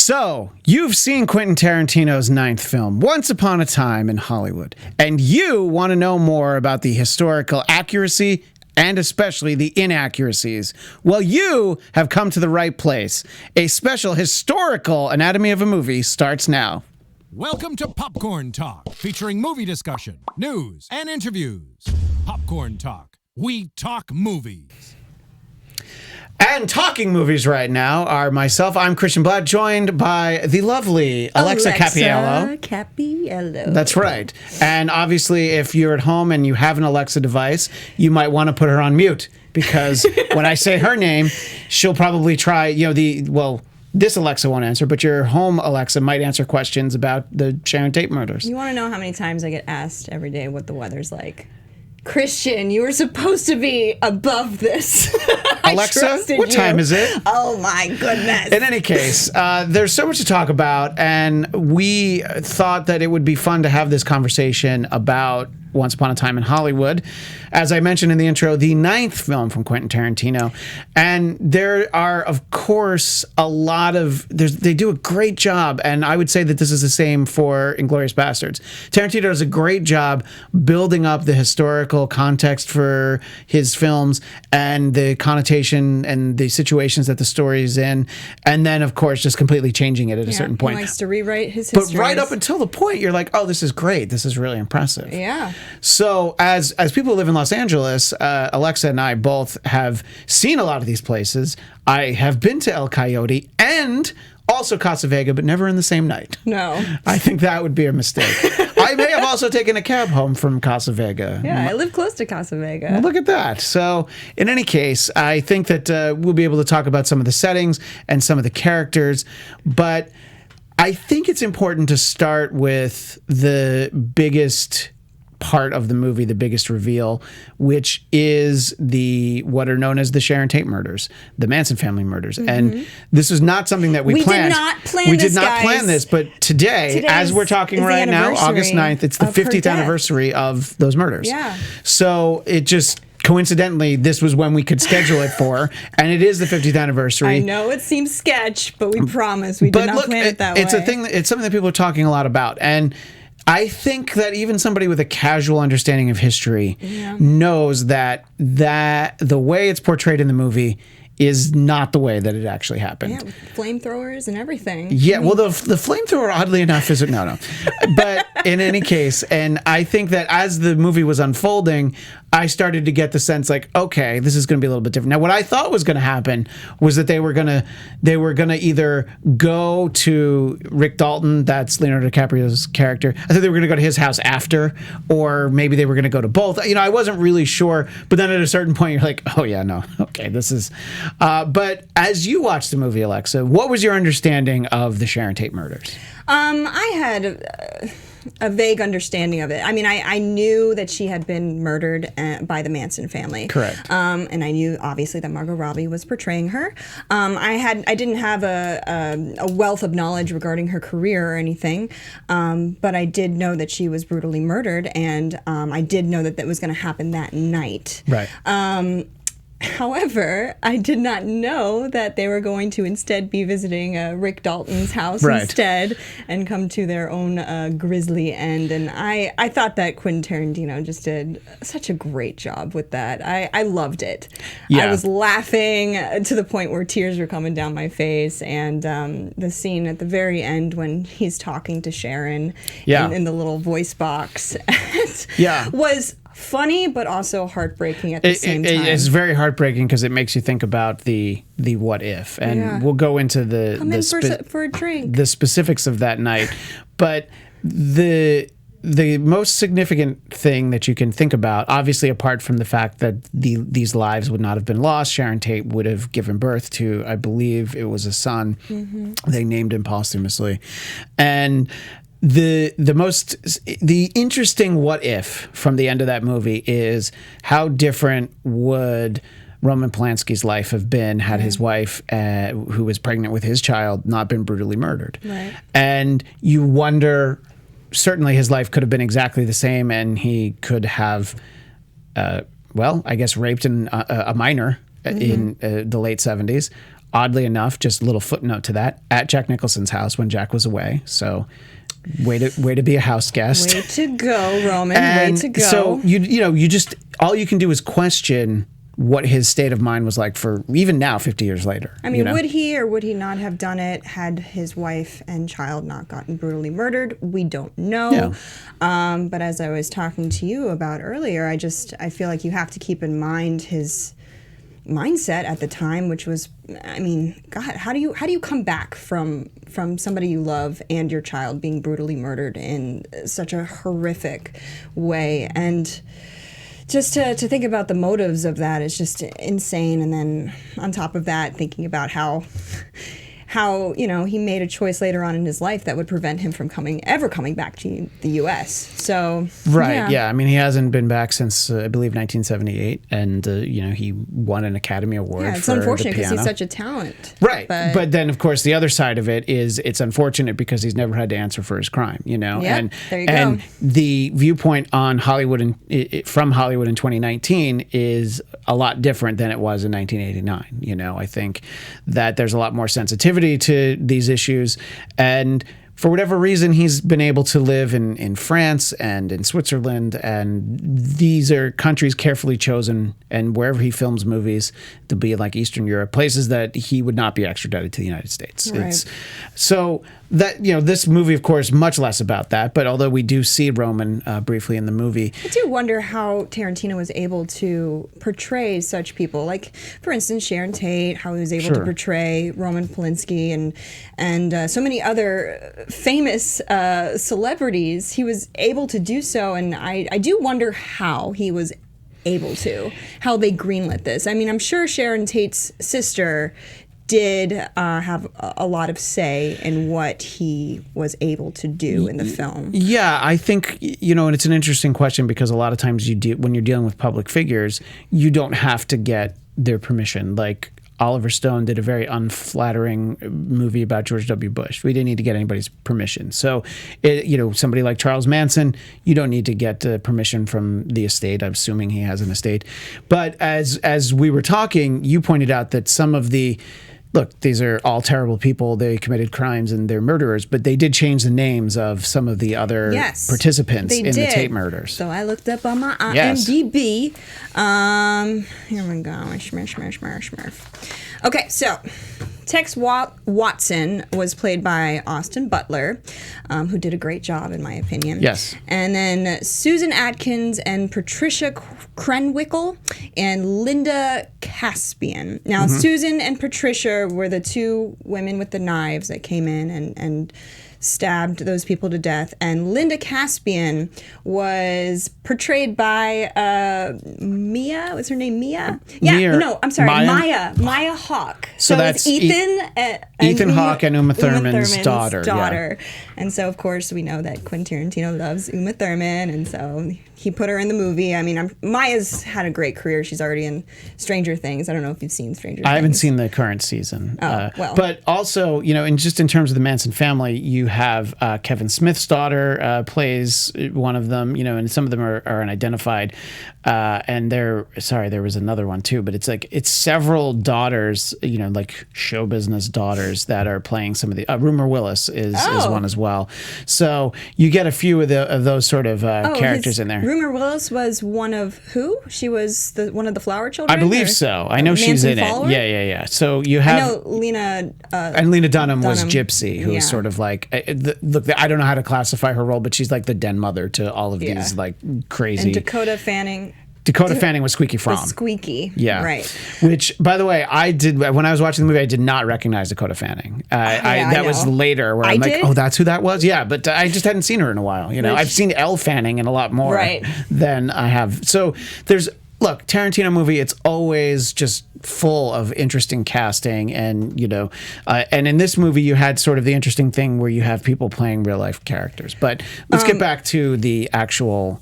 So, you've seen Quentin Tarantino's ninth film, Once Upon a Time in Hollywood, and you want to know more about the historical accuracy and especially the inaccuracies. Well, you have come to the right place. A special historical anatomy of a movie starts now. Welcome to Popcorn Talk, featuring movie discussion, news, and interviews. Popcorn Talk. We talk movies. And talking movies right now are myself, I'm Christian Bladt, joined by the lovely Alexa Cappiello. Cappiello. That's right. And obviously, if you're at home and you have an Alexa device, you might want to put her on mute, because when I say her name, she'll probably try, this Alexa won't answer, but your home Alexa might answer questions about the Sharon Tate murders. You want to know how many times I get asked every day what the weather's like? Christian, you were supposed to be above this. Alexa, what time is it? Oh my goodness. In any case, there's so much to talk about, and we thought that it would be fun to have this conversation about Once Upon a Time in Hollywood. As I mentioned in the intro, the ninth film from Quentin Tarantino. And there are, of course, a lot of... They do a great job, and I would say that this is the same for Inglourious Basterds. Tarantino does a great job building up the historical context for his films and the connotation and the situations that the story is in, and then, of course, just completely changing it at a certain point. He likes to rewrite his histories. But right up until the point, you're like, oh, this is great. This is really impressive. Yeah. So as people who live in Los Angeles, Alexa and I both have seen a lot of these places. I have been to El Coyote and also Casa Vega, but never in the same night. No. I think that would be a mistake. I may have also taken a cab home from Casa Vega. Yeah, I live close to Casa Vega. Well, look at that. So in any case, I think that we'll be able to talk about some of the settings and some of the characters, but I think it's important to start with the biggest part of the movie, the biggest reveal, which is what are known as the Sharon Tate murders, the Manson family murders. Mm-hmm. And this was not something that we planned. We did not plan this, but today as we're talking right now, August 9th, it's the 50th anniversary of those murders. Yeah. So it just... Coincidentally, this was when we could schedule it for, and it is the 50th anniversary. I know it seems sketch, but we promise we did not plan it that way. It's something that people are talking a lot about, and I think that even somebody with a casual understanding of history knows that the way it's portrayed in the movie is not the way that it actually happened. Yeah, with flamethrowers and everything. Yeah, well, the flamethrower, oddly enough, is no. But in any case, and I think that as the movie was unfolding, I started to get the sense like, okay, this is going to be a little bit different. Now, what I thought was going to happen was that they were going to either go to Rick Dalton, that's Leonardo DiCaprio's character. I thought they were going to go to his house after, or maybe they were going to go to both. I wasn't really sure. But then at a certain point, you're like, oh yeah, no, okay, this is. But as you watched the movie, Alexa, what was your understanding of the Sharon Tate murders? I had a vague understanding of it. I mean, I knew that she had been murdered by the Manson family. Correct. And I knew, obviously, that Margot Robbie was portraying her. I didn't have a wealth of knowledge regarding her career or anything, but I did know that she was brutally murdered, and I did know that was going to happen that night. Right. However, I did not know that they were going to instead be visiting Rick Dalton's house instead and come to their own grisly end. And I thought that Quentin Tarantino just did such a great job with that. I loved it. Yeah. I was laughing to the point where tears were coming down my face. And the scene at the very end when he's talking to Sharon in the little voice box was funny, but also heartbreaking at the same time. It's very heartbreaking because it makes you think about the what if, and we'll go into for a drink. The specifics of that night. But the most significant thing that you can think about, obviously apart from the fact that these lives would not have been lost, Sharon Tate would have given birth to, I believe it was a son. Mm-hmm. They named him posthumously, and the interesting what if from the end of that movie is how different would Roman Polanski's life have been had his wife, who was pregnant with his child, not been brutally murdered. Right. And you wonder, certainly his life could have been exactly the same, and he could have, raped a minor in the late 70s. oddly enough, just a little footnote to that, at Jack Nicholson's house when Jack was away. So way to be a house guest. Way to go, Roman. And way to go. So you just all you can do is question what his state of mind was like for even now, 50 years later. I mean, would he or would he not have done it had his wife and child not gotten brutally murdered? We don't know. Yeah. But as I was talking to you about earlier, I feel like you have to keep in mind his mindset at the time, which was, I mean, God, how do you come back from somebody you love and your child being brutally murdered in such a horrific way? And just to think about the motives of that is just insane. And then on top of that, thinking about how he made a choice later on in his life that would prevent him from ever coming back to the U.S. So right, yeah. I mean, he hasn't been back since I believe 1978, and he won an Academy Award. Yeah, it's for unfortunate because he's such a talent. Right, but then of course the other side of it is it's unfortunate because he's never had to answer for his crime. Yeah, there you go. And the viewpoint on Hollywood from Hollywood in 2019 is a lot different than it was in 1989. I think that there's a lot more sensitivity to these issues, and for whatever reason he's been able to live in France and in Switzerland, and these are countries carefully chosen, and wherever he films movies to be like Eastern Europe, places that he would not be extradited to the United States. Right. So that this movie, of course, much less about that, but although we do see Roman briefly in the movie, I do wonder how Tarantino was able to portray such people, like for instance Sharon Tate, how he was able to portray Roman Polanski and so many other famous celebrities. He was able to do so, and I do wonder how he was able to, how they greenlit this. I mean, I'm sure Sharon Tate's sister did have a lot of say in what he was able to do in the film. Yeah, I think, and it's an interesting question because a lot of times when you're dealing with public figures, you don't have to get their permission. Like Oliver Stone did a very unflattering movie about George W. Bush. We didn't need to get anybody's permission. So, somebody like Charles Manson, you don't need to get permission from the estate. I'm assuming he has an estate. But as we were talking, you pointed out that some of look, these are all terrible people. They committed crimes and they're murderers, but they did change the names of some of the other participants in the Tate murders. So I looked up on my IMDb. Here we go. Smurf. Okay, so Tex Watson was played by Austin Butler, who did a great job, in my opinion. Yes. And then Susan Atkins and Patricia Krenwickel and Linda Caspian. Now, Susan and Patricia were the two women with the knives that came in and stabbed those people to death. And Linda Caspian was portrayed by Mia. What's her name? Mia? Yeah, no, I'm sorry. Maya Hawke. So that's Ethan Hawke and Uma Thurman's daughter. Yeah. And so, of course, we know that Quentin Tarantino loves Uma Thurman, and so he put her in the movie. I mean, Maya's had a great career. She's already in Stranger Things. I don't know if you've seen Stranger Things. I haven't seen the current season. Well. But also, just in terms of the Manson family, you have Kevin Smith's daughter plays one of them, and some of them are unidentified. And there was another one too, but it's several daughters, like show business daughters that are playing some of the, Rumor Willis is one as well. So you get a few of those sort of characters in there. Rumor Willis was one of who? She was one of the Flower Children? I believe so. I know she's in follower? it. Yeah. So you have... I know Lena... and Lena Dunham was Gypsy, who is sort of like... Look, I don't know how to classify her role, but she's like the den mother to all of these like crazy... And Dakota Fanning was Squeaky Fromm. Squeaky. Yeah. Right. Which, by the way, when I was watching the movie, I did not recognize Dakota Fanning. That was later where I'm like, oh, that's who that was? Yeah, but I just hadn't seen her in a while. I've seen Elle Fanning in a lot more than I have. So look, Tarantino movie, it's always just full of interesting casting, and and in this movie you had sort of the interesting thing where you have people playing real life characters. But let's get back to the actual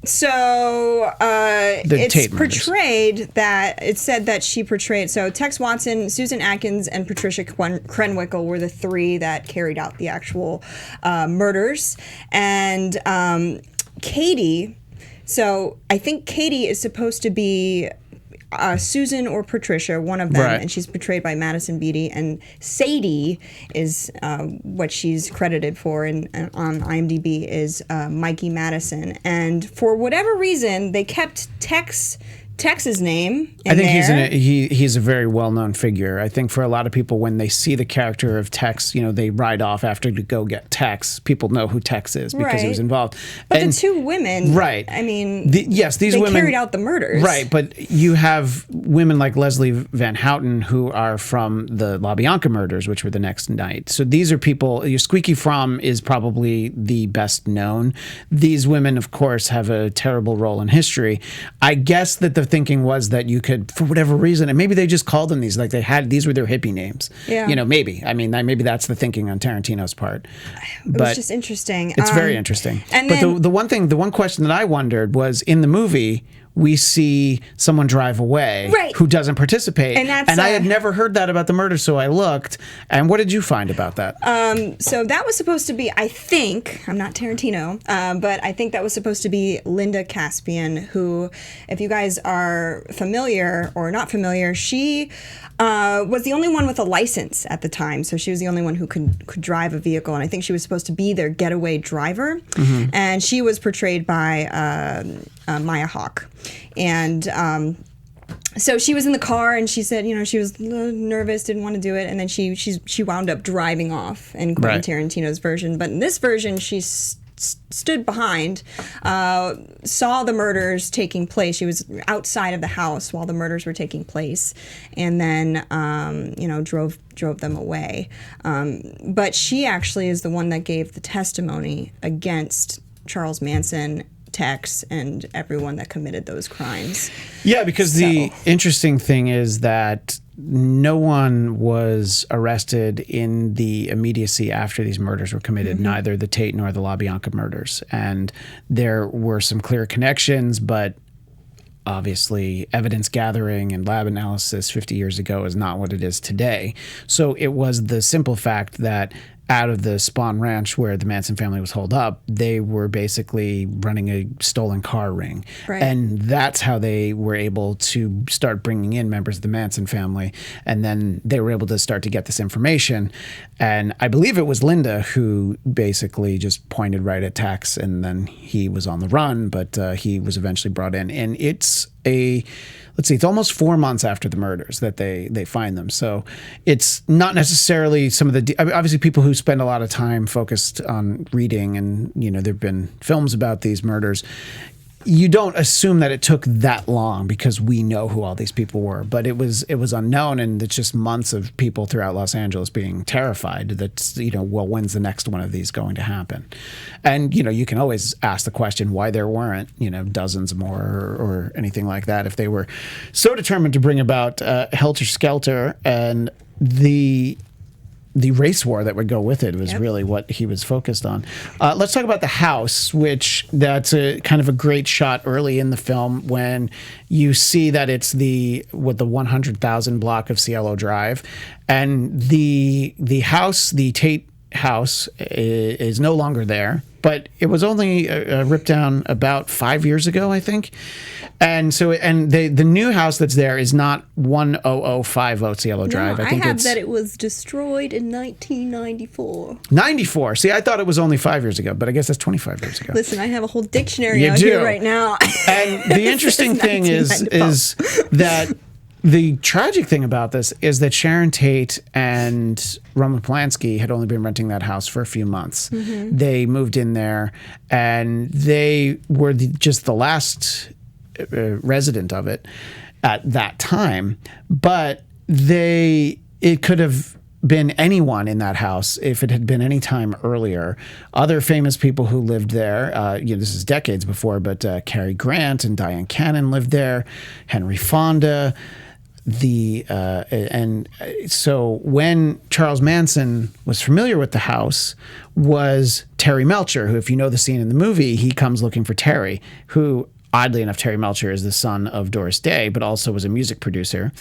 So it's portrayed that it said that she portrayed. So Tex Watson, Susan Atkins, and Patricia Krenwickel were the three that carried out the actual murders, and Katie. So I think Katie is supposed to be Susan or Patricia, one of them, Right. and she's portrayed by Madison Beatty. And Sadie is what she's credited for, and on IMDb is Mikey Madison. And for whatever reason, they kept Tex's name in I think there. he's a very well-known figure. I think for a lot of people, when they see the character of Tex, they ride off after to go get Tex. People know who Tex is because he was Right. involved. But And the two women, right. I mean, these they women carried out the murders. Right, but you have women like Leslie Van Houten who are from the LaBianca murders, which were the next night. So these are people. Squeaky Fromm is probably the best known. These women, of course, have a terrible role in history. I guess that the thinking was that you could, for whatever reason, and maybe they just called them these, like these were their hippie names. Yeah. Maybe. I mean, maybe that's the thinking on Tarantino's part. It was just interesting. It's very interesting. And but then, the one question that I wondered was, in the movie, we see someone drive away Right. who doesn't participate. And that's, I had never heard that about the murder, so I looked. And what did you find about that? so that was supposed to be, I think, I'm not Tarantino, but I think that was supposed to be Linda Caspian, who, if you guys are familiar or not familiar, she was the only one with a license at the time. So she was the only one who could drive a vehicle. And I think she was supposed to be their getaway driver. Mm-hmm. And she was portrayed by Maya Hawke. And so she was in the car, and she said, she was a little nervous, didn't want to do it, and then she wound up driving off in Quentin Right. Tarantino's version. But in this version, she stood behind, saw the murders taking place. She was outside of the house while the murders were taking place, and then drove them away. But she actually is the one that gave the testimony against Charles Manson, Tex, and everyone that committed those crimes. Yeah, because the interesting thing is that no one was arrested in the immediacy after these murders were committed, Mm-hmm. neither the Tate nor the LaBianca murders. And there were some clear connections, but obviously evidence gathering and lab analysis 50 years ago is not what it is today. So it was the simple fact that out of the Spawn Ranch where the Manson family was holed up, they were basically running a stolen car ring. Right. And that's how they were able to start bringing in members of the Manson family. And then they were able to start to get this information. And I believe it was Linda who basically just pointed right at Tex, and then he was on the run, but he was eventually brought in. And it's it's almost 4 months after the murders that they find them. So it's not necessarily some of the, obviously people who spend a lot of time focused on reading, and, there've been films about these murders. You don't assume that it took that long because we know who all these people were, but it was unknown, and it's just months of people throughout Los Angeles being terrified that, well, when's the next one of these going to happen? And, you can always ask the question why there weren't, dozens more or anything like that if they were so determined to bring about Helter Skelter, and the race war that would go with it was really what he was focused on. Let's talk about the house, which that's a kind of a great shot early in the film when you see that it's the 100,000 block of Cielo Drive, and the house, the Tate house, is no longer there. But it was only ripped down about 5 years ago, I think. And so, the new house that's there is not 10050 Cielo Drive. No, I think have it's that it was destroyed in 1994. 94. See, I thought it was only 5 years ago, but I guess that's 25 years ago. Listen, I have a whole dictionary You out do. here right now. And the interesting thing is that the tragic thing about this is that Sharon Tate and Roman Polanski had only been renting that house for a few months. Mm-hmm. They moved in there, and they were just the last resident of it at that time. But it could have been anyone in that house if it had been any time earlier. Other famous people who lived there, this is decades before, but Cary Grant and Diane Cannon lived there, Henry Fonda. And so when Charles Manson was familiar with the house was Terry Melcher, who, if you know the scene in the movie, he comes looking for Terry, who, oddly enough, Terry Melcher is the son of Doris Day, but also was a music producer.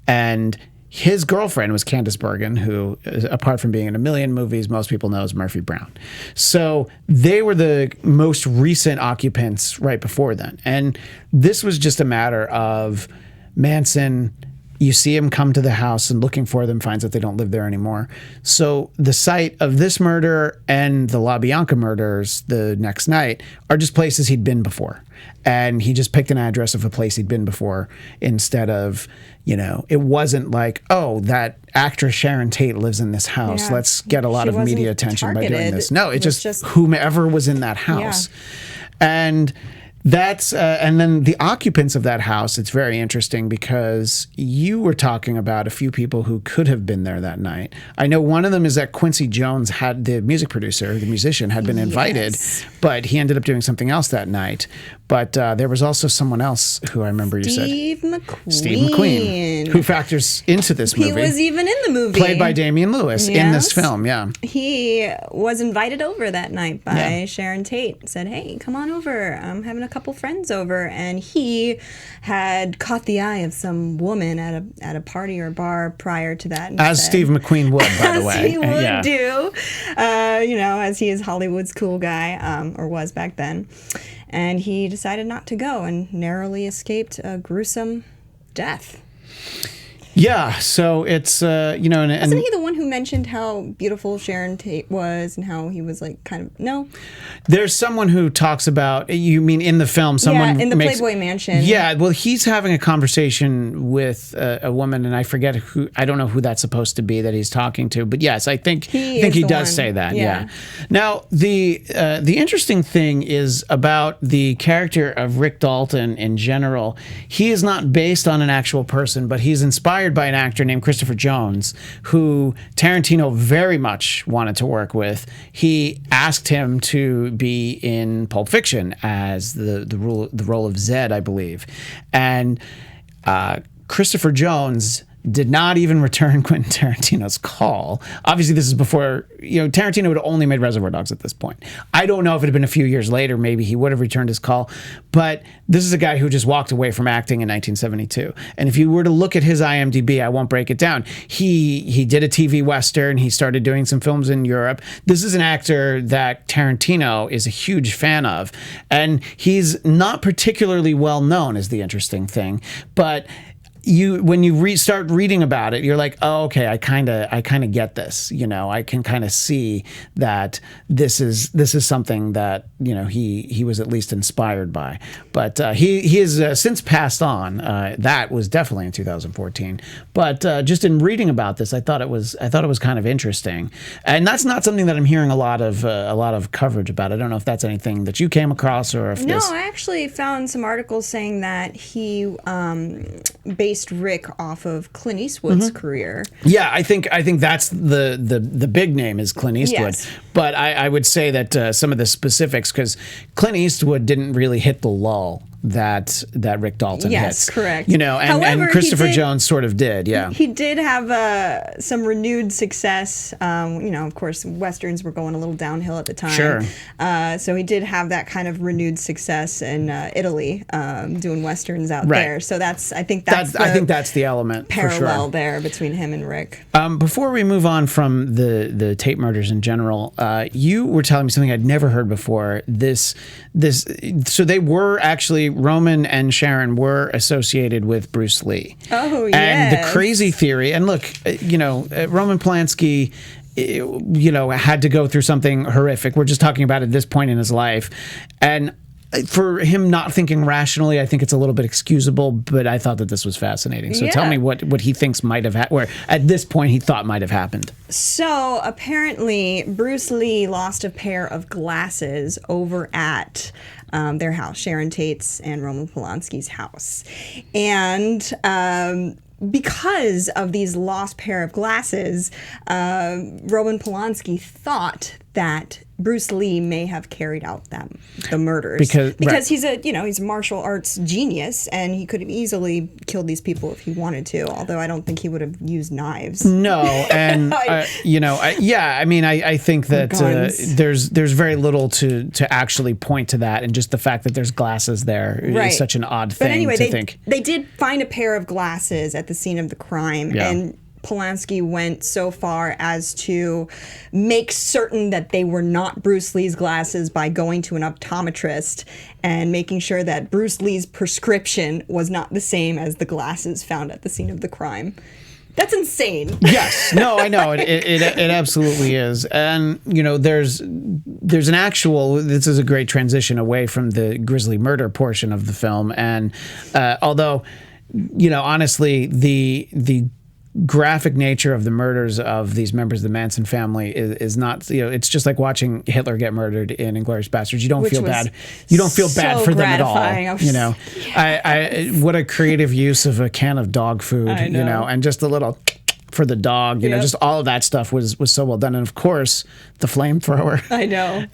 And his girlfriend was Candice Bergen, who, apart from being in a million movies, most people know as Murphy Brown. So they were the most recent occupants right before then. And this was just a matter of Manson, you see him come to the house and looking for them, finds that they don't live there anymore. So the site of this murder and the LaBianca murders the next night are just places he'd been before. And he just picked an address of a place he'd been before instead of, it wasn't like, oh, that actress Sharon Tate lives in this house. Yeah. Let's get a lot of media attention by doing this. No, it's just whomever was in that house. Yeah. And that's and then the occupants of that house, it's very interesting because you were talking about a few people who could have been there that night. I know one of them is that Quincy Jones, the music producer, the musician, had been invited, but he ended up doing something else that night. But there was also someone else who I remember you said. Steve McQueen, who factors into this movie. He was even in the movie. Played by Damian Lewis in this film, yeah. He was invited over that night by Sharon Tate. Said, hey, come on over. I'm having a couple friends over. And he had caught the eye of some woman at a party or bar prior to that. As Steve McQueen would, by the way. As he would do. As he is Hollywood's cool guy, or was back then. And he decided not to go and narrowly escaped a gruesome death. Yeah, so it's, Wasn't he the one who mentioned how beautiful Sharon Tate was and how he was like no? There's someone who talks about, you mean in the film, someone in the Playboy Mansion. Yeah, well, he's having a conversation with a woman, and I forget I don't know who that's supposed to be that he's talking to, but yes, I think he does say that, yeah. Now, the interesting thing is about the character of Rick Dalton in general. He is not based on an actual person, but he's inspired by an actor named Christopher Jones, who Tarantino very much wanted to work with. He asked him to be in Pulp Fiction as the role of Zed, I believe. And Christopher Jones did not even return Quentin Tarantino's call. Obviously, this is before, Tarantino had only made Reservoir Dogs at this point. I don't know if it had been a few years later, maybe he would have returned his call. But this is a guy who just walked away from acting in 1972. And if you were to look at his IMDb, I won't break it down. He did a TV Western. He started doing some films in Europe. This is an actor that Tarantino is a huge fan of. And he's not particularly well known, is the interesting thing. But when you start reading about it, you're like, oh, okay, I kind of get this. I can kind of see that this is something that he was at least inspired by. But he has since passed on. That was definitely in 2014. But just in reading about this, I thought it was kind of interesting, and that's not something that I'm hearing a lot of coverage about. I don't know if that's anything that you came across or if I actually found some articles saying that he based Rick off of Clint Eastwood's career. Yeah, I think that's the big name is Clint Eastwood. Yes. But I would say that some of the specifics, because Clint Eastwood didn't really hit the lull that Rick Dalton hits. Yes, correct. However, and Christopher Jones sort of did, yeah. He did have some renewed success. Of course, Westerns were going a little downhill at the time. Sure. So he did have that kind of renewed success in Italy, doing Westerns out there. So I think that's the element parallel for sure. there between him and Rick. Before we move on from the Tate murders in general, you were telling me something I'd never heard before. So they were actually, Roman and Sharon were associated with Bruce Lee. Oh, yes. And the crazy theory, and look, Roman Polanski, had to go through something horrific. We're just talking about at this point in his life. And for him not thinking rationally, I think it's a little bit excusable, but I thought that this was fascinating. So tell me what he thinks might have or at this point he thought might have happened. So apparently Bruce Lee lost a pair of glasses over at their house, Sharon Tate's and Roman Polanski's house. And because of these lost pair of glasses, Roman Polanski thought that Bruce Lee may have carried out the murders because he's a martial arts genius, and he could have easily killed these people if he wanted to. Although I don't think he would have used knives. No, and I think that there's very little to actually point to that, and just the fact that there's glasses there is such an odd thing to think. They did find a pair of glasses at the scene of the crime, and Polanski went so far as to make certain that they were not Bruce Lee's glasses by going to an optometrist and making sure that Bruce Lee's prescription was not the same as the glasses found at the scene of the crime. That's insane. Yes. No, I know. It absolutely is. And, there's an actual, this is a great transition away from the grisly murder portion of the film. And although, honestly, the graphic nature of the murders of these members of the Manson family is not, it's just like watching Hitler get murdered in Inglourious Basterds. You don't feel bad. You don't feel bad for them at all. I what a creative use of a can of dog food, and just a little for the dog, just all of that stuff was so well done. And of course, the flamethrower. I know.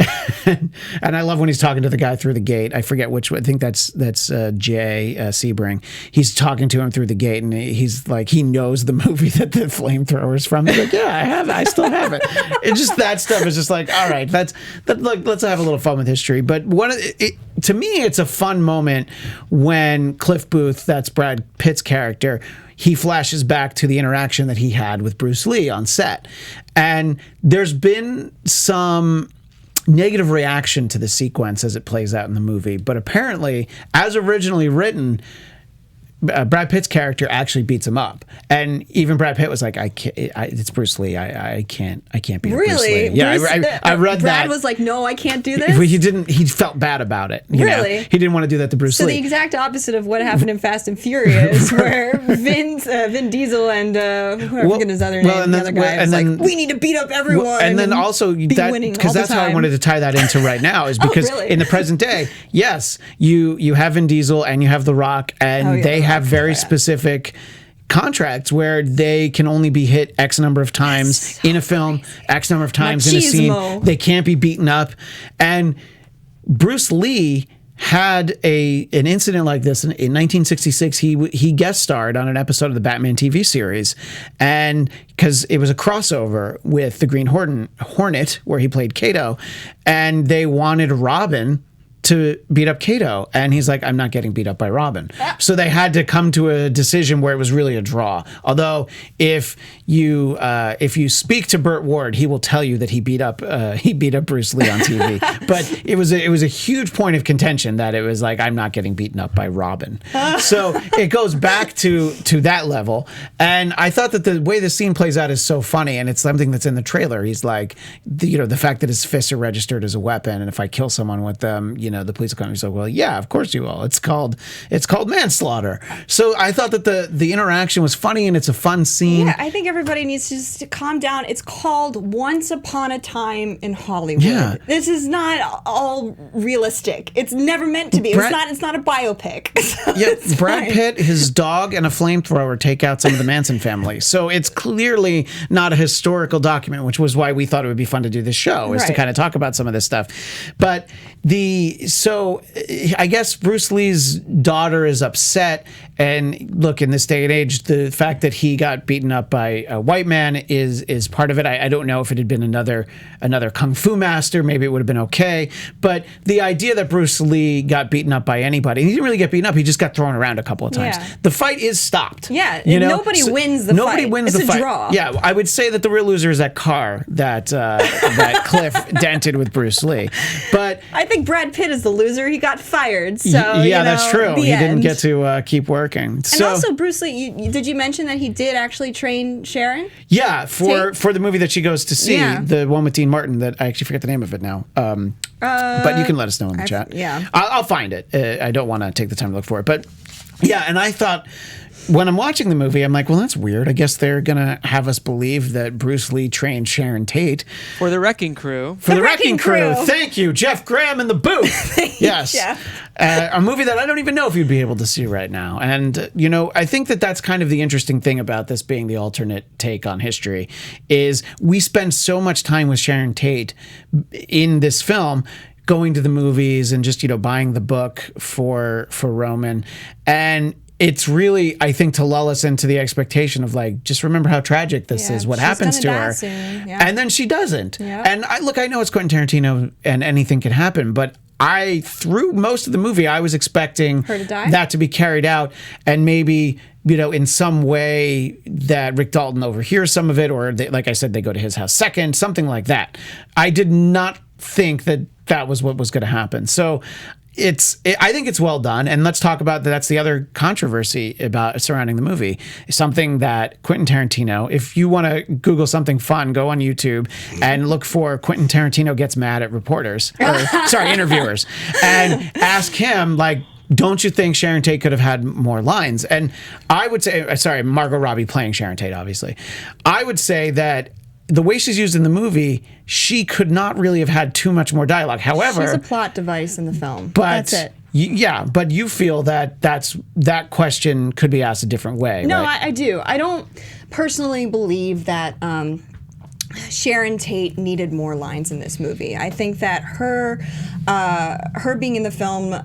And I love when he's talking to the guy through the gate. I forget which. I think that's Jay Sebring. He's talking to him through the gate, and he's like, he knows the movie that the flamethrower is from. He's like, yeah, I have it. I still have it. It's just that stuff is just like, all right, let's have a little fun with history. But to me, it's a fun moment when Cliff Booth, that's Brad Pitt's character, he flashes back to the interaction that he had with Bruce Lee on set. And there's been some negative reaction to the sequence as it plays out in the movie. But apparently, as originally written, Brad Pitt's character actually beats him up, and even Brad Pitt was like, "I can't. It's Bruce Lee. I can't beat Bruce Lee." Yeah, I read that. Brad was like, "No, I can't do this." He didn't. He felt bad about it. He didn't want to do that to Bruce Lee. So the exact opposite of what happened in Fast and Furious, where Vin Diesel and I forget his other name, the other guy was like, "We need to beat up everyone." And then also because that's how I wanted to tie that into right now is because in the present day, yes, you have Vin Diesel and you have The Rock, and they have very specific contracts where they can only be hit X number of times in a film, X number of times in a scene. They can't be beaten up. And Bruce Lee had an incident like this in 1966. He guest starred on an episode of the Batman TV series, and because it was a crossover with the Green Hornet where he played Kato, and they wanted Robin to beat up Kato, and he's like, I'm not getting beat up by Robin. So they had to come to a decision where it was really a draw. Although if you speak to Burt Ward, he will tell you that he beat up Bruce Lee on TV. But it was a huge point of contention that it was like, I'm not getting beaten up by Robin. So it goes back to that level. And I thought that the way the scene plays out is so funny, and it's something that's in the trailer. He's like, the fact that his fists are registered as a weapon, and if I kill someone with them, the police will come. He's like, well, yeah, of course you will. It's called manslaughter. So I thought that the interaction was funny, and it's a fun scene. Yeah, I think everybody needs to just calm down. It's called Once Upon a Time in Hollywood. Yeah. This is not all realistic. It's never meant to be. It's not a biopic. So yeah, Brad Pitt, his dog, and a flamethrower take out some of the Manson family. So it's clearly not a historical document, which was why we thought it would be fun to do this show, is to kind of talk about some of this stuff. But so I guess Bruce Lee's daughter is upset, and look, in this day and age, the fact that he got beaten up by a white man is part of it. I don't know if it had been another kung fu master, maybe it would have been okay. But the idea that Bruce Lee got beaten up by anybody, he didn't really get beaten up, he just got thrown around a couple of times. Yeah. The fight is stopped. Yeah, nobody wins the fight. Nobody wins the fight. It's a draw. Yeah, I would say that the real loser is that car that Cliff dented with Bruce Lee. But I think Brad Pitt is the loser. He got fired. So that's true. He didn't get to keep working. And also, Bruce Lee, did you mention that he did actually train Sharon? Yeah, for the movie that she goes to see, the one with Dean Martin that I actually forget the name of it now. But you can let us know in the chat. Yeah. I'll find it. I don't want to take the time to look for it. But yeah, and I thought, when I'm watching the movie, I'm like, well, that's weird. I guess they're going to have us believe that Bruce Lee trained Sharon Tate. For the Wrecking Crew. For the Wrecking Crew. Thank you, Jeff Graham in the booth. Yes. A movie that I don't even know if you'd be able to see right now. And, I think that that's kind of the interesting thing about this being the alternate take on history is we spend so much time with Sharon Tate in this film, going to the movies and just, buying the book for Roman. And it's really, I think, to lull us into the expectation of like, just remember how tragic this is, what happens to her. And then she doesn't. Yeah. And I know it's Quentin Tarantino and anything can happen, but through most of the movie, I was expecting her to die? That to be carried out, and maybe in some way that Rick Dalton overhears some of it, or like I said, they go to his house second, something like that. I did not think that was what was going to happen. So I think it's well done. And let's talk about that's the other controversy about surrounding the movie. Something that Quentin Tarantino, if you want to Google something fun, go on YouTube and look for Quentin Tarantino gets mad at reporters, interviewers, and ask him, like, don't you think Sharon Tate could have had more lines? And I would say, Margot Robbie playing Sharon Tate, obviously. I would say that the way she's used in the movie, she could not really have had too much more dialogue. However, she's a plot device in the film. But that's it. Yeah, but you feel that question could be asked a different way. No, right? I do. I don't personally believe that Sharon Tate needed more lines in this movie. I think that her being in the film,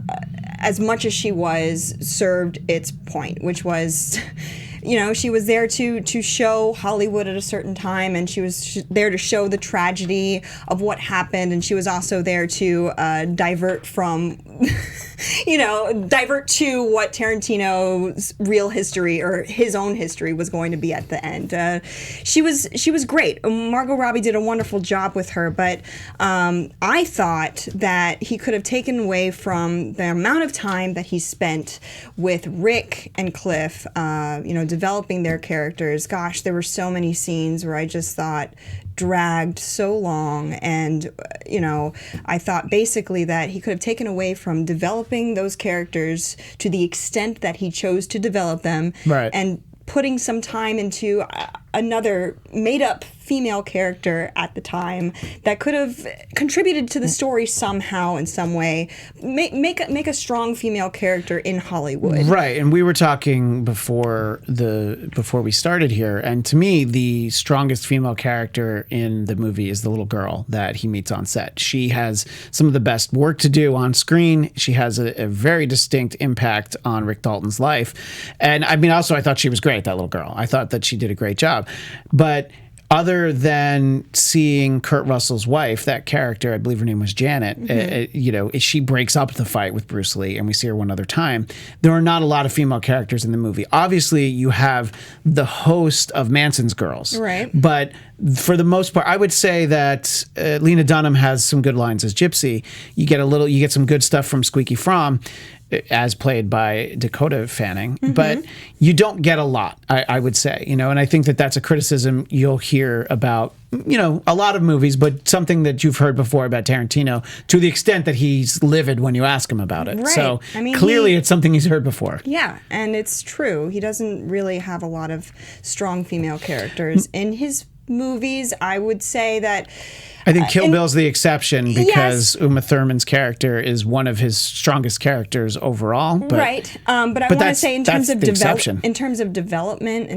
as much as she was, served its point, which was, she was there to show Hollywood at a certain time, and she was there to show the tragedy of what happened, and she was also there to divert from, divert to what Tarantino's real history or his own history was going to be at the end. She was great. Margot Robbie did a wonderful job with her, but I thought that he could have taken away from the amount of time that he spent with Rick and Cliff, developing their characters. Gosh, there were so many scenes where I just thought dragged so long, and I thought basically that he could have taken away from developing those characters to the extent that he chose to develop them, right, and putting some time into another made-up female character at the time that could have contributed to the story somehow in some way. Make a strong female character in Hollywood. Right, and we were talking before we started here, and to me, the strongest female character in the movie is the little girl that he meets on set. She has some of the best work to do on screen. She has a very distinct impact on Rick Dalton's life. And I mean, also, I thought she was great, that little girl. I thought that she did a great job. But other than seeing Kurt Russell's wife, that character, I believe her name was Janet, she breaks up the fight with Bruce Lee, and we see her one other time. There are not a lot of female characters in the movie. Obviously, you have the host of Manson's Girls. Right. But for the most part, I would say that Lena Dunham has some good lines as Gypsy. You get some good stuff from Squeaky Fromm, as played by Dakota Fanning, but you don't get a lot, I would say, and I think that that's a criticism you'll hear about, a lot of movies, but something that you've heard before about Tarantino, to the extent that he's livid when you ask him about it. Right. So I mean, clearly it's something he's heard before. Yeah, and it's true. He doesn't really have a lot of strong female characters in his movies. I would say that I think Kill Bill's the exception because Uma Thurman's character is one of his strongest characters overall. But, right, but I want to say in terms of development, in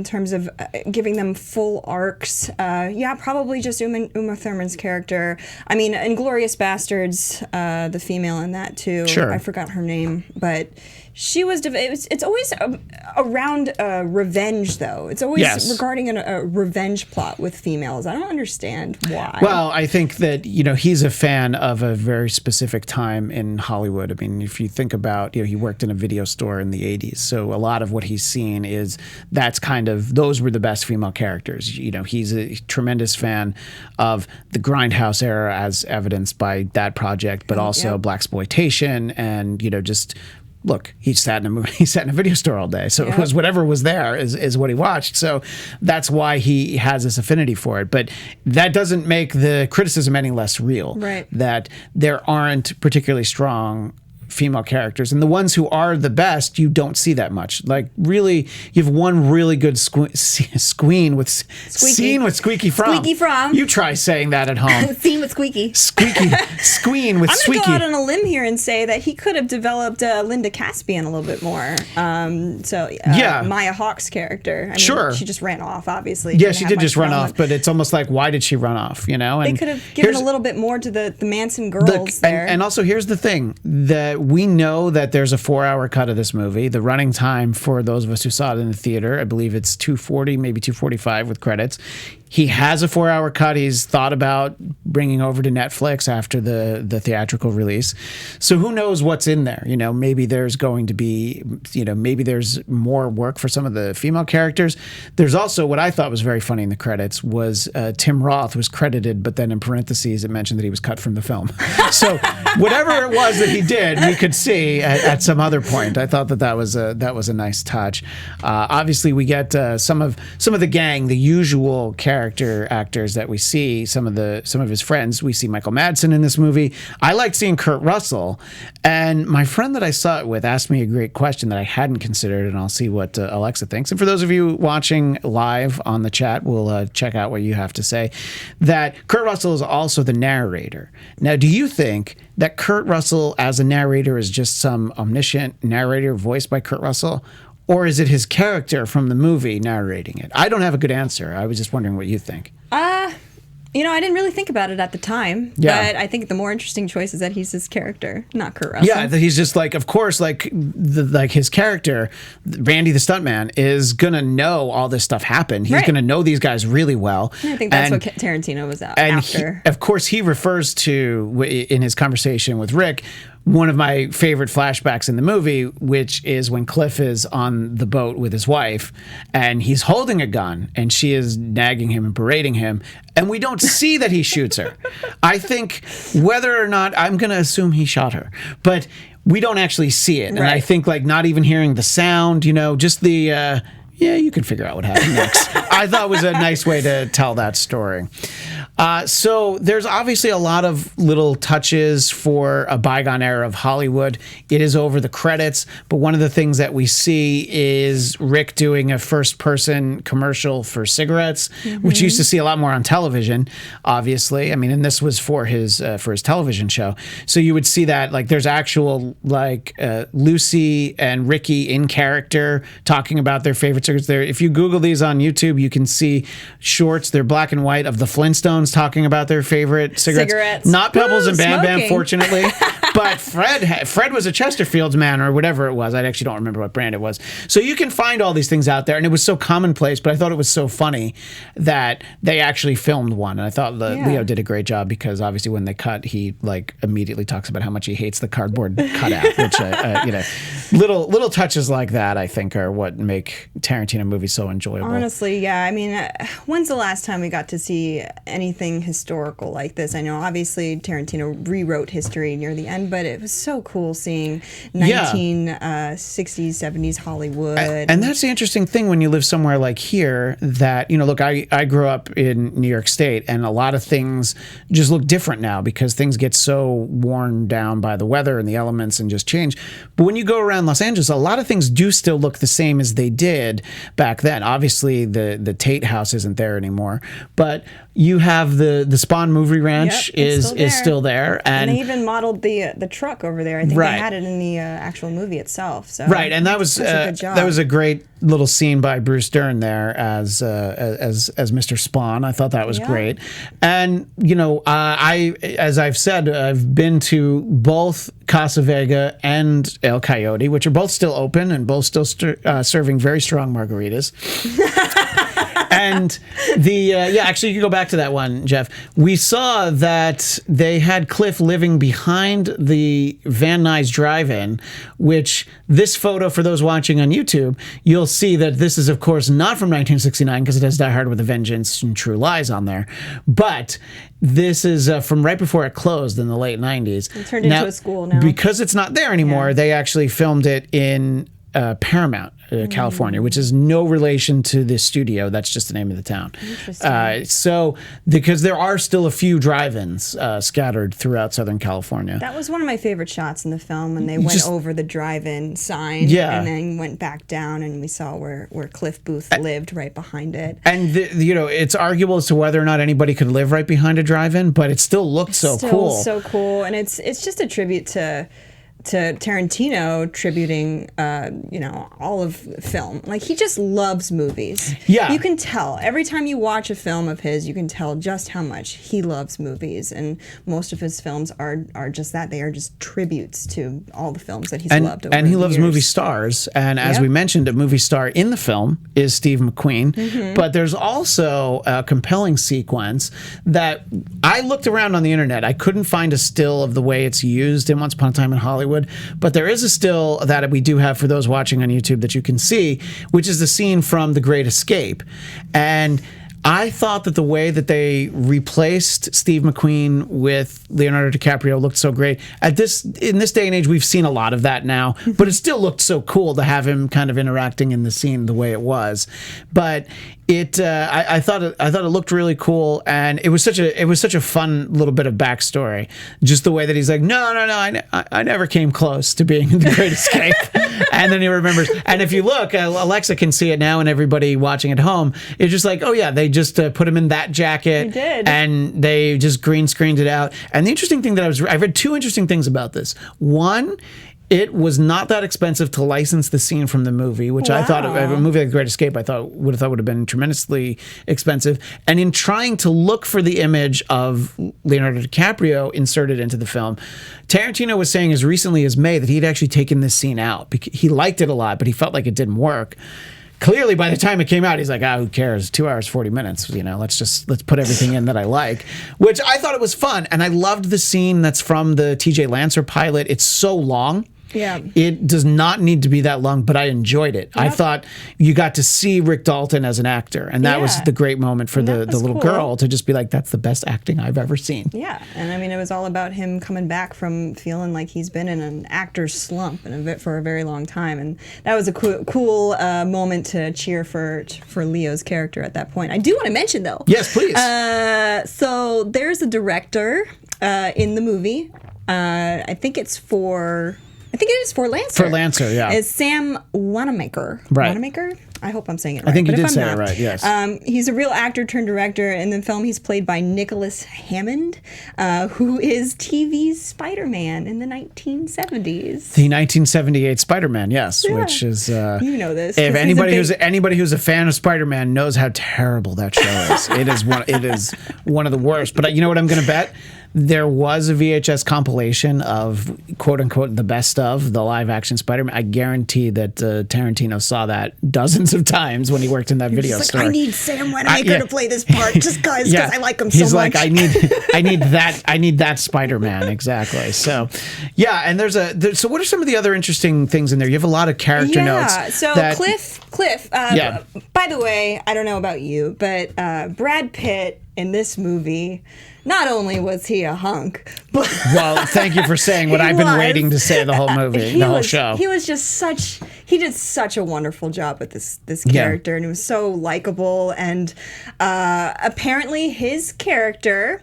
terms of giving them full arcs, probably just Uma Thurman's character. I mean, Inglourious Bastards, the female in that too. Sure. I forgot her name, but she was. It's always around revenge, though. It's always regarding a revenge plot with females. I don't understand why. Well, I think that he's a fan of a very specific time in Hollywood. I mean, if you think about he worked in a video store in the '80s, so a lot of what he's seen is those were the best female characters. He's a tremendous fan of the Grindhouse era, as evidenced by that project, but also blaxploitation and just. Look, he sat in a video store all day. So it was whatever was there is what he watched. So that's why he has this affinity for it. But that doesn't make the criticism any less real. Right. That there aren't particularly strong female characters, and the ones who are the best you don't see that much. Like, really, you have one really good scene with Squeaky Fromm. Squeaky Fromm. You try saying that at home. Scene with Squeaky. Squeen with Squeaky. I'm going to go out on a limb here and say that he could have developed Linda Caspian a little bit more. Maya Hawke's character. I mean, sure. She just ran off, obviously. Yeah, she did just run off, but it's almost like, why did she run off? And they could have given a little bit more to the Manson girls there. And also, here's the thing, that we know that there's a 4-hour cut of this movie. The running time for those of us who saw it in the theater, I believe it's 2:40, maybe 2:45 with credits. He has a 4-hour cut he's thought about bringing over to Netflix after the theatrical release. So who knows what's in there? You know, maybe there's going to be, you know, maybe there's more work for some of the female characters. There's also what I thought was very funny in the credits was Tim Roth was credited, but then in parentheses it mentioned that he was cut from the film. So whatever it was that he did, we could see at some other point. I thought that was a nice touch. Obviously, we get some of the gang, the usual character actors that we see, some of his friends. We see Michael Madsen in this movie. I liked seeing Kurt Russell, and my friend that I saw it with asked me a great question that I hadn't considered, and I'll see what Alexa thinks. And for those of you watching live on the chat, we'll check out what you have to say. That Kurt Russell is also the narrator. Now, do you think that Kurt Russell as a narrator is just some omniscient narrator voiced by Kurt Russell? Or is it his character from the movie narrating it? I don't have a good answer. I was just wondering what you think. You know, I didn't really think about it at the time. Yeah. But I think the more interesting choice is that he's his character, not Kurt Russell. Yeah, that he's just like, of course, like his character, Randy the stuntman, is gonna know all this stuff happened. He's gonna know these guys really well. And I think that's what Tarantino was after. Of course, he refers to in his conversation with Rick, one of my favorite flashbacks in the movie, which is when Cliff is on the boat with his wife and he's holding a gun and she is nagging him and berating him, and we don't see that he shoots her. I think whether or not, I'm going to assume he shot her, but we don't actually see it. And I think like not even hearing the sound, you know, just the, yeah, you can figure out what happened next. I thought was a nice way to tell that story. So there's obviously a lot of little touches for a bygone era of Hollywood. It is over the credits, but one of the things that we see is Rick doing a first-person commercial for cigarettes, which you used to see a lot more on television, obviously. I mean, and this was for his television show. So you would see that, like, there's actual, like, Lucy and Ricky in character talking about their favorite cigarettes. There, if you Google these on YouTube, you can see shorts. They're black and white of the Flintstones talking about their favorite cigarettes. Not Pebbles and Bam Bam, fortunately. But Fred was a Chesterfield's man or whatever it was. I actually don't remember what brand it was. So you can find all these things out there, and it was so commonplace, but I thought it was so funny that they actually filmed one. And I thought Leo did a great job because obviously when they cut, he like immediately talks about how much he hates the cardboard cutout, which you know, little touches like that I think are what make Tarantino movies so enjoyable. Honestly, yeah. I mean, when's the last time we got to see anything historical like this? I know obviously Tarantino rewrote history near the end, but it was so cool seeing 1960s, 70s Hollywood. And that's the interesting thing when you live somewhere like here that, you know, look, I grew up in New York State and a lot of things just look different now because things get so worn down by the weather and the elements and just change. But when you go around Los Angeles, a lot of things do still look the same as they did back then. Obviously, the Tate house isn't there anymore, but you have the Spawn Movie Ranch is still there, and they even modeled the truck over there. I think they had it in the actual movie itself. So and that was a good job. That was a great little scene by Bruce Dern there as Mr. Spawn. I thought that was great, and you know, as I've said, I've been to both Casa Vega and El Coyote, which are both still open and both still serving very strong margaritas. And actually, you can go back to that one, Jeff. We saw that they had Cliff living behind the Van Nuys Drive-In, which this photo, for those watching on YouTube, you'll see that this is, of course, not from 1969 because it has Die Hard with a Vengeance and True Lies on there. But this is from right before it closed in the late 90s. It turned into a school now. Because it's not there anymore, they actually filmed it in Paramount, California, which is no relation to this studio. That's just the name of the town. Interesting. So, because there are still a few drive-ins scattered throughout Southern California. That was one of my favorite shots in the film when they went over the drive-in sign and then went back down and we saw where Cliff Booth lived right behind it. And, you know, it's arguable as to whether or not anybody could live right behind a drive-in, but it still looked so cool. So cool. And it's just a tribute to to Tarantino tributing, all of film. Like, he just loves movies. Yeah. You can tell. Every time you watch a film of his, you can tell just how much he loves movies. And most of his films are just that. They are just tributes to all the films that he's loved over And he the loves years. movie stars. And as Yep. we mentioned, a movie star in the film is Steve McQueen. Mm-hmm. But there's also a compelling sequence that I looked around on the internet. I couldn't find a still of the way it's used in Once Upon a Time in Hollywood. But there is a still that we do have for those watching on YouTube that you can see, which is the scene from The Great Escape. And I thought that the way that they replaced Steve McQueen with Leonardo DiCaprio looked so great. In this day and age, we've seen a lot of that now, but it still looked so cool to have him kind of interacting in the scene the way it was. But I thought it looked really cool, and it was such a fun little bit of backstory. Just the way that he's like, no, I never came close to being in The Great Escape, and then he remembers. And if you look, Alexa can see it now, and everybody watching at home, it's just like, oh yeah, they just put him in that jacket, They did. and they just green screened it out. And the interesting thing that I read two interesting things about this. One, it was not that expensive to license the scene from the movie, which I thought, a movie like The Great Escape, would have been tremendously expensive. And in trying to look for the image of Leonardo DiCaprio inserted into the film, Tarantino was saying as recently as May that he'd actually taken this scene out. He liked it a lot, but he felt like it didn't work. Clearly, by the time it came out, he's like, who cares? 2 hours, 40 minutes. Let's put everything in that I like, which I thought it was fun. And I loved the scene that's from the TJ Lancer pilot. It's so long. Yeah. It does not need to be that long, but I enjoyed it. I thought you got to see Rick Dalton as an actor, and that was Yeah. the great moment for the That was little cool. girl to just be like, that's the best acting I've ever seen. Yeah, and I mean, it was all about him coming back from feeling like he's been in an actor's slump for a very long time, and that was a cool moment to cheer for Leo's character at that point. I do want to mention though. Yes, please. So there's a director in the movie. I think it is for Lancer. For Lancer, yeah. Is Sam Wanamaker. Right. Wanamaker? I hope I'm saying it right. I think you but if did I'm say not, it right, yes. He's a real actor turned director. In the film, he's played by Nicholas Hammond, who is TV's Spider-Man in the 1970s. The 1978 Spider-Man, yes, which is You know this. If 'cause he's a anybody who's a fan of Spider-Man knows how terrible that show is. It is one of the worst. But you know what I'm going to bet? There was a VHS compilation of quote unquote the best of the live action Spider-Man. I guarantee that Tarantino saw that dozens of times when he worked in that video He's store. like, I need Sam Wanamaker to play this part just because I like him so He's much. like, I need that Spider-Man, exactly. So, yeah, and so what are some of the other interesting things in there? You have a lot of character notes. Yeah, so Cliff. Yeah. By the way, I don't know about you, but Brad Pitt in this movie, not only was he a hunk, but Well, thank you for saying what I've been waiting to say the whole movie, the whole show. He was just he did such a wonderful job with this character, and it was so likable. And apparently his character,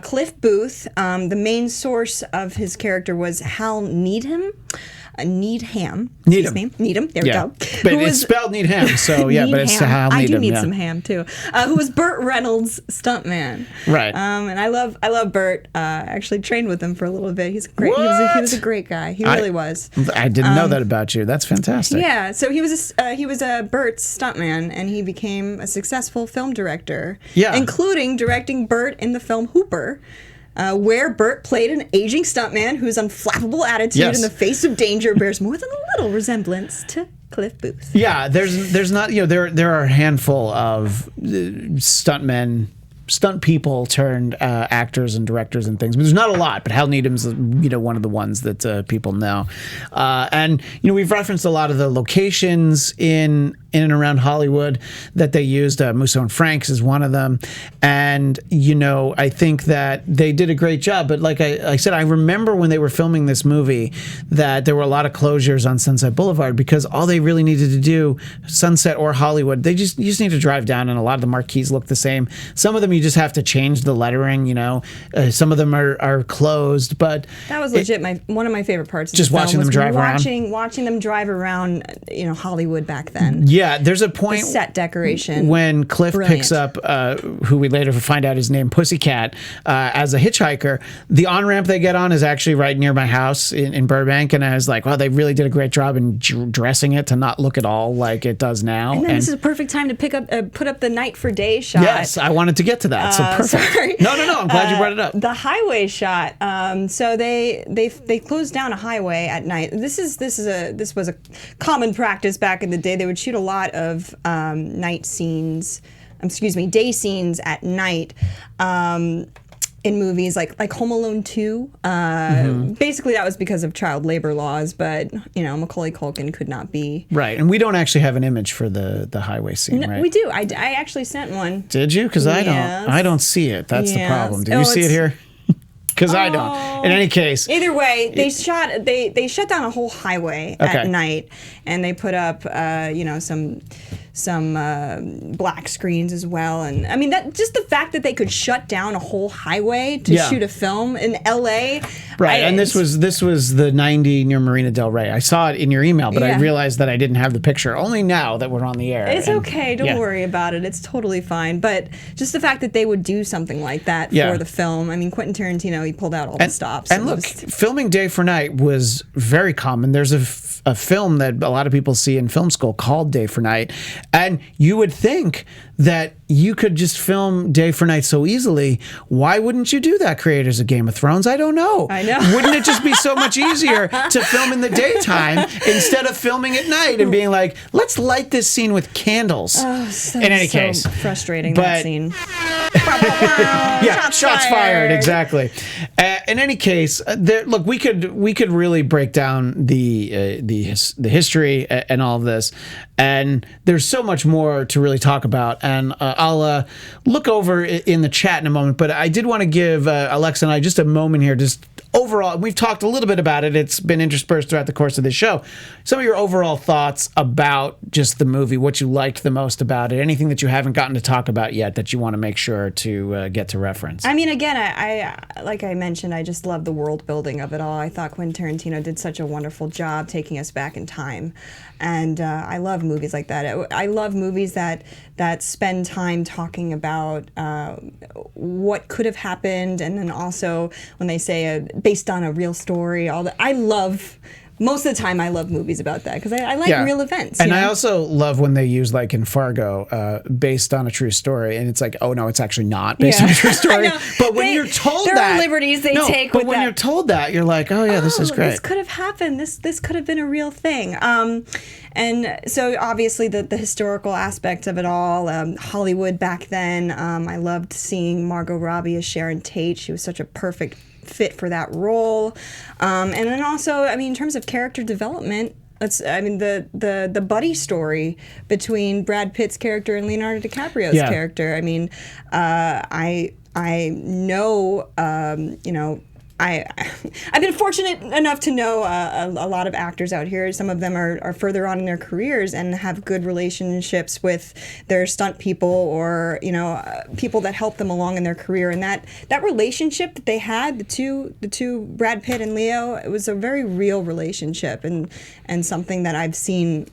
Cliff Booth, the main source of his character was Hal Needham. Needham. Needham. Needham. There we go. But Who it's was- spelled Needham, so yeah, but it's Needham. Hal I do Needham. need Yeah. some ham too. Who was Burt Reynolds' stuntman? Right. And I love Burt. Actually trained with him for a little bit. He's great. He was a great guy. He really was. I didn't know that about you. That's fantastic. Yeah. So he was a Burt's stuntman, and he became a successful film director. Yeah. Including directing Burt in the film Hooper. Where Burt played an aging stuntman whose unflappable attitude Yes. in the face of danger bears more than a little resemblance to Cliff Booth. Yeah, there's not, there are a handful of stuntmen, stunt people turned actors and directors and things, but there's not a lot. But Hal Needham's one of the ones that people know, and we've referenced a lot of the locations in and around Hollywood that they used. Musso and Frank's is one of them, and I think that they did a great job. But like I said, I remember when they were filming this movie that there were a lot of closures on Sunset Boulevard because all they really needed to do, Sunset or Hollywood, you just need to drive down, and a lot of the marquees look the same. Some of them you just have to change the lettering. Some of them are closed, but that was legit. One of my favorite parts of just the film watching was them drive watching them drive around, Hollywood back then. Yeah, there's a point the set decoration when Cliff picks up, who we later find out is named Pussycat, as a hitchhiker. The on-ramp they get on is actually right near my house in Burbank, and I was like, wow, they really did a great job in dressing it to not look at all like it does now. And then this is a perfect time to put up the night for day shot. Yes, I wanted to get to that. So perfect. Sorry. No, I'm glad you brought it up. The highway shot. So they closed down a highway at night. This was a common practice back in the day. They would shoot a lot of day scenes at night. In movies like Home Alone 2. Basically, that was because of child labor laws, but, Macaulay Culkin could not be. Right, and we don't actually have an image for the highway scene, No, right? we do. I actually sent one. Did you? Because I don't see it. That's the problem. Do you see it here? Because I don't. In any case. Either way, they shut down a whole highway at night, and they put up, some black screens as well. And I mean, that just the fact that they could shut down a whole highway to shoot a film in LA. Right. And this was the 90 near Marina Del Rey. I saw it in your email, but I realized that I didn't have the picture only now that we're on the air. It's okay. Don't worry about it. It's totally fine. But just the fact that they would do something like that for the film. I mean, Quentin Tarantino, he pulled out all the stops. And look, filming day for night was very common. There's a film that a lot of people see in film school called Day for Night. And you would think that you could just film day for night so easily. Why wouldn't you do that, creators of Game of Thrones? I don't know. I know. Wouldn't it just be so much easier to film in the daytime instead of filming at night and being like, let's light this scene with candles? In any case. Frustrating, that scene. Shots fired. Exactly. In any case, look, we could really break down the history and all of this, and there's so much more to really talk about. And I'll look over in the chat in a moment, but I did want to give Alexa and I just a moment here. Just overall, we've talked a little bit about it. It's been interspersed throughout the course of this show. Some of your overall thoughts about just the movie, what you liked the most about it, anything that you haven't gotten to talk about yet that you want to make sure to get to reference. I mean, again, I like I mentioned, I just love the world building of it all. I thought Quentin Tarantino did such a wonderful job taking us back in time. And I love movies like that. I love movies that spend time talking about what could have happened, and then also when they say based on a real story. Most of the time, I love movies about that because I like real events. And I also love when they use, like in Fargo, based on a true story, and it's like, oh no, it's actually not based on a true story. But when you're told there that, are liberties they take. But when you're told that, you're like, oh yeah, this is great. This could have happened. This could have been a real thing. And so obviously the historical aspect of it all, Hollywood back then. I loved seeing Margot Robbie as Sharon Tate. She was such a perfect fit for that role. And then also, I mean, in terms of character development, the buddy story between Brad Pitt's character and Leonardo DiCaprio's character. I mean, I know, I've been fortunate enough to know a lot of actors out here. Some of them are further on in their careers and have good relationships with their stunt people or people that help them along in their career. And that relationship that they had, the two Brad Pitt and Leo, it was a very real relationship and something that I've seen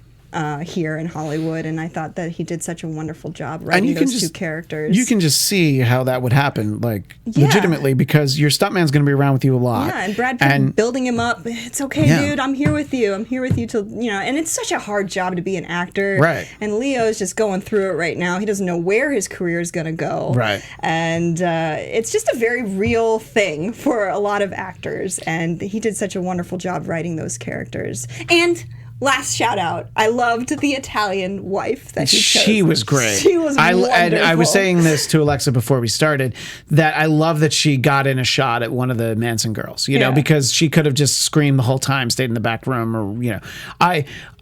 here in Hollywood, and I thought that he did such a wonderful job writing those two characters. You can just see how that would happen, legitimately, because your stuntman's going to be around with you a lot. Yeah, and Brad Pitt building him up. It's okay, dude. I'm here with you. I'm here with you till And it's such a hard job to be an actor. Right. And Leo's just going through it right now. He doesn't know where his career is going to go. Right. And it's just a very real thing for a lot of actors, and he did such a wonderful job writing those characters. And last shout out, I loved the Italian wife that he chose. She was great. She was wonderful. And I was saying this to Alexa before we started, that I love that she got in a shot at one of the Manson girls, because she could have just screamed the whole time, stayed in the back room, or,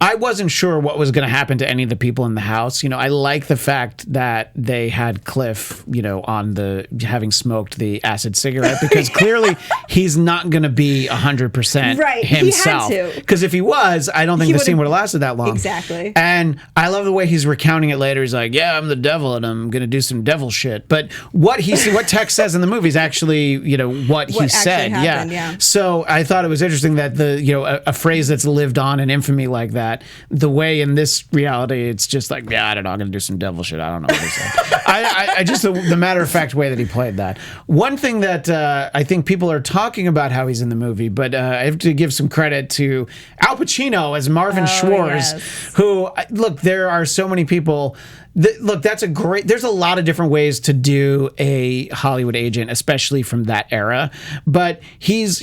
I wasn't sure what was going to happen to any of the people in the house. I like the fact that they had Cliff, on having smoked the acid cigarette, because clearly he's not going to be 100% himself. He had to. Because if he was, I don't think think the would've- scene would have lasted that long. Exactly. And I love the way he's recounting it later. He's like, "Yeah, I'm the devil, and I'm gonna do some devil shit." But what Tex says in the movie is actually, what he actually said. happened, yeah. So I thought it was interesting that a phrase that's lived on in infamy like that, the way in this reality, it's just like, yeah, I don't know, I'm gonna do some devil shit. I don't know what he said. I just the matter of fact way that he played that. One thing that I think people are talking about how he's in the movie, but I have to give some credit to Al Pacino as Marvin Schwartz, yes. who, look, there are so many people. Look, there's a lot of different ways to do a Hollywood agent, especially from that era. But he's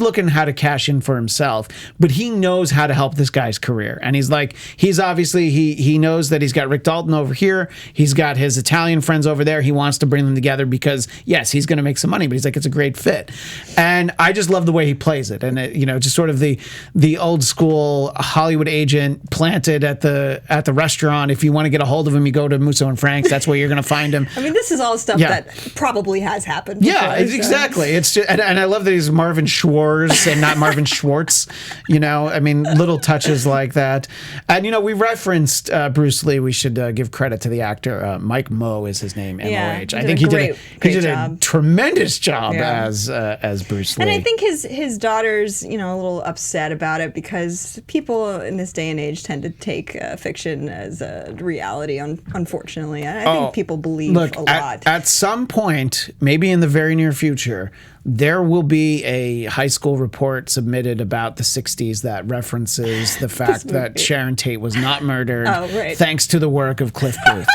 looking how to cash in for himself, but he knows how to help this guy's career. And he's obviously, he knows that he's got Rick Dalton over here. He's got his Italian friends over there. He wants to bring them together because, yes, he's going to make some money, but he's like, it's a great fit. And I just love the way he plays it. And, just sort of the old school Hollywood agent planted at the restaurant. If you want to get a hold of him, you go to Musso and Frank's. That's where you're going to find him. I mean, this is all stuff that probably has happened before, yeah, exactly. It's just, and I love that he's Marvin Schwartz and not Marvin Schwartz. I mean, little touches like that. And we referenced Bruce Lee. We should give credit to the actor. Mike Moe is his name. M-O-H. I think he did a tremendous job as Bruce Lee. And I think his daughter's a little upset about it because people in this day and age tend to take fiction as a reality. Unfortunately, I think people believe a lot. At some point, maybe in the very near future, there will be a high school report submitted about the 60s that references the fact that Sharon Tate was not murdered thanks to the work of Cliff Booth.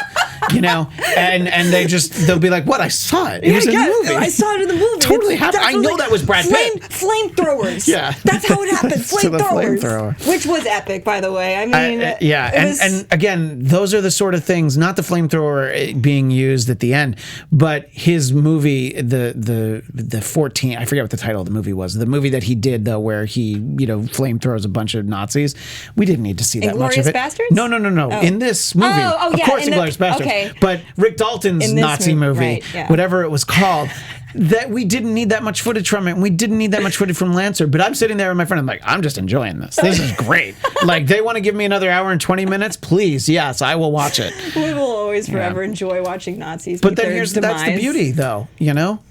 And they'll be like, what? I saw it. It was in the movie. I saw it in the movie. Totally happened. I know that was Brad Pitt. Flamethrowers. Yeah. That's how it happened. Flamethrowers. Flamethrower. Which was epic, by the way. I mean, and again, those are the sort of things, not the flamethrower being used at the end, but his movie, the 14, I forget what the title of the movie was. The movie that he did, though, where he, flamethrowers a bunch of Nazis. We didn't need to see that much of it. Inglourious Bastards? No. Oh. In this movie. Of course, Inglourious Bastards. Okay. But Rick Dalton's Nazi movie, whatever it was called, that we didn't need that much footage from it. And we didn't need that much footage from Lancer. But I'm sitting there with my friend. I'm like, I'm just enjoying this. This is great. Like, they want to give me another hour and 20 minutes? Please, yes, I will watch it. We will always forever enjoy watching Nazis. But then that's the beauty, though.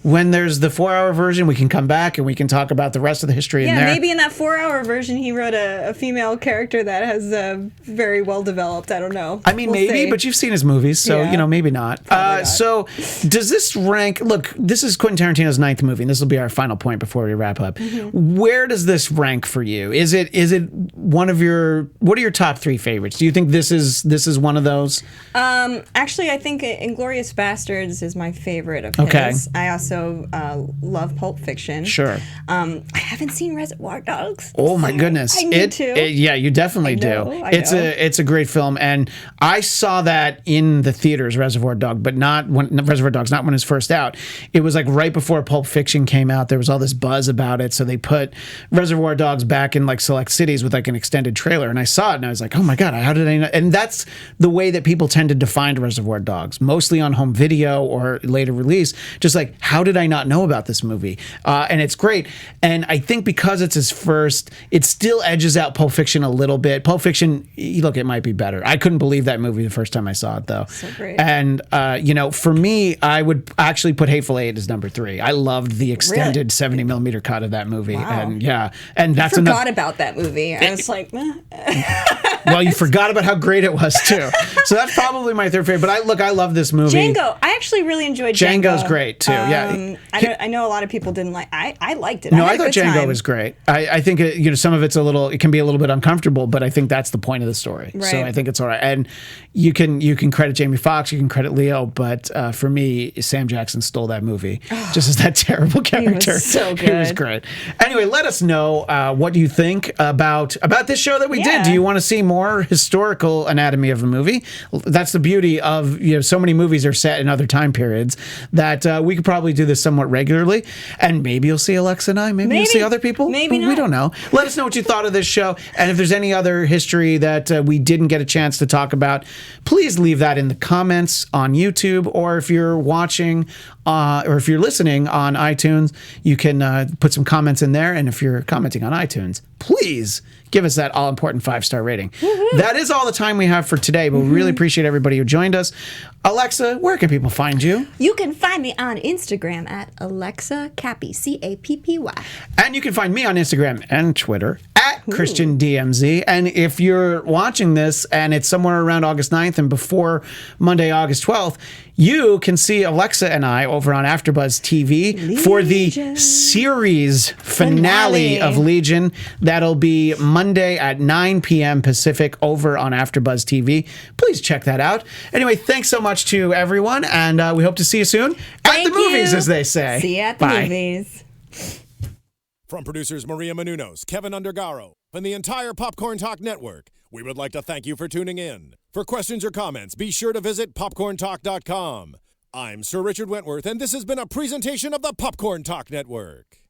When there's the 4-hour version, we can come back and we can talk about the rest of the history in there. Maybe in that 4-hour version, he wrote a female character that has very well developed. I don't know. I mean, we'll maybe, but you've seen his movies, so, maybe not. So does this rank... Look, this is Quentin Tarantino's 9th movie, and this will be our final point before we wrap up. Mm-hmm. Where does this rank for you? Is it one of your... What are your top 3 favorites? Do you think this is one of those? Actually, I think Inglourious Bastards is my favorite of his. I also love Pulp Fiction. Sure. I haven't seen Reservoir Dogs. Oh my goodness! I need to. Yeah, you definitely do. It's a great film, and I saw that in the theaters, Reservoir Dogs, but not when it was first out. It was like right before Pulp Fiction came out. There was all this buzz about it, so they put Reservoir Dogs back in like select cities with like an extended trailer, and I saw it, and I was like, oh my god, how did I know? And that's the way that people tend to define Reservoir Dogs, mostly on home video or later release. Just like, how did I not know about this movie? And it's great. And I think because it's his first, it still edges out Pulp Fiction a little bit. Pulp Fiction, look, it might be better. I couldn't believe that movie the first time I saw it, though. So great. And, for me, I would actually put Hateful Eight as number 3. I loved the extended 70 millimeter cut of that movie. Wow. And and that's I forgot about that movie. I was like, well, you forgot about how great it was, too. So that's probably my 3rd favorite. But I love this movie. Django. I actually really enjoyed Django. Django's great, too. I know a lot of people didn't like. I liked it. No, I thought Django was great. I think some of it can be a little bit uncomfortable, but I think that's the point of the story. Right. So I think it's all right. And you can credit Jamie Foxx, you can credit Leo, but for me, Sam Jackson stole that movie just as that terrible character. He was so good. It was great. Anyway, let us know what you think about this show that we did. Do you want to see more historical anatomy of a movie? That's the beauty of so many movies are set in other time periods that we could probably do this somewhat regularly, and maybe you'll see Alexa and I. Maybe you'll see other people. Maybe not. We don't know. Let us know what you thought of this show, and if there's any other history that we didn't get a chance to talk about, please leave that in the comments on YouTube, or if you're watching or if you're listening on iTunes, you can put some comments in there. And if you're commenting on iTunes, please give us that all-important 5-star rating. That is all the time we have for today, but we really appreciate everybody who joined us. Alexa, where can people find you? You can find me on Instagram at Alexa Cappy, Cappy. And you can find me on Instagram and Twitter at ChristianDMZ. And if you're watching this and it's somewhere around August 9th and before Monday, August 12th, you can see Alexa and I over on AfterBuzz TV for the series finale of Legion. That'll be Monday at 9 p.m. Pacific over on AfterBuzz TV. Please check that out. Anyway, thanks so much to everyone, and we hope to see you soon at the movies, as they say. See you at the movies. From producers Maria Menounos, Kevin Undergaro, and the entire Popcorn Talk Network, we would like to thank you for tuning in. For questions or comments, be sure to visit popcorntalk.com. I'm Sir Richard Wentworth, and this has been a presentation of the Popcorn Talk Network.